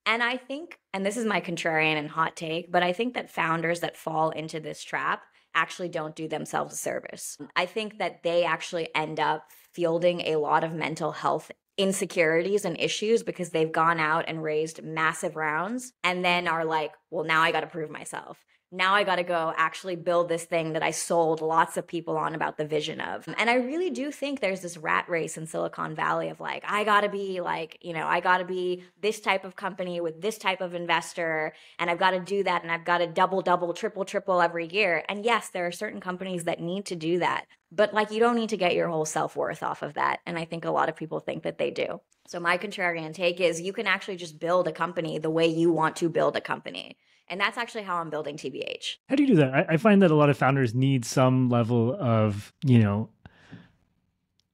And I think, and this is my contrarian and hot take, but I think that founders that fall into this trap actually don't do themselves a service. I think that they actually end up fielding a lot of mental health insecurities and issues because they've gone out and raised massive rounds and then are like, well, now I got to prove myself. Now I got to go actually build this thing that I sold lots of people on about the vision of. And I really do think there's this rat race in Silicon Valley of like, I got to be like, I got to be this type of company with this type of investor. And I've got to do that. And I've got to double, double, triple, triple every year. And yes, there are certain companies that need to do that. But like, you don't need to get your whole self-worth off of that. And I think a lot of people think that they do. So my contrarian take is you can actually just build a company the way you want to build a company. And that's actually how I'm building TBH. How do you do that? I find that a lot of founders need some level of,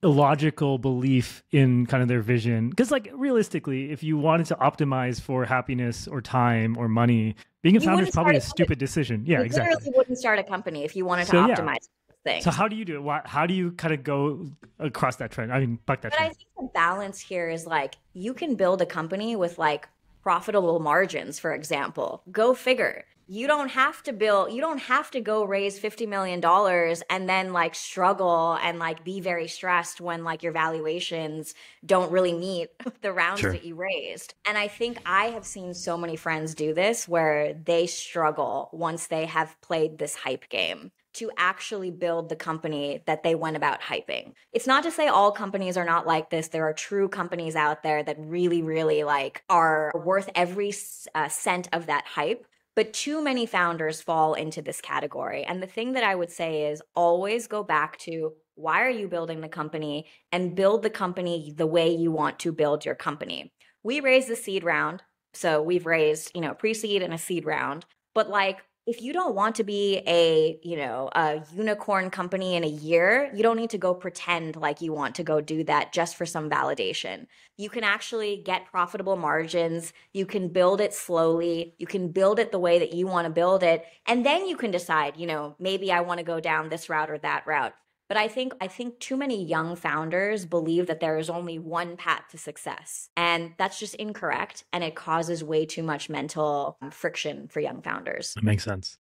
illogical belief in kind of their vision. Because like realistically, if you wanted to optimize for happiness or time or money, being a founder is probably a stupid decision. Yeah, you exactly. literally wouldn't start a company if you wanted to optimize things. So how do you do it? How do you kind of go across that trend? I mean, buck that trend. I think the balance here is like you can build a company with like profitable margins, for example. Go figure. You don't have to go raise $50 million and then like struggle and like be very stressed when like your valuations don't really meet the rounds that you raised. And I think I have seen so many friends do this where they struggle once they have played this hype game to actually build the company that they went about hyping. It's not to say all companies are not like this. There are true companies out there that really, really like are worth every cent of that hype. But too many founders fall into this category. And the thing that I would say is always go back to why are you building the company and build the company the way you want to build your company. We raised the seed round. So we've raised, pre-seed and a seed round. But like, if you don't want to be a unicorn company in a year, you don't need to go pretend like you want to go do that just for some validation. You can actually get profitable margins. You can build it slowly. You can build it the way that you want to build it. And then you can decide, maybe I want to go down this route or that route. But I think too many young founders believe that there is only one path to success. And that's just incorrect. And it causes way too much mental friction for young founders. That makes sense.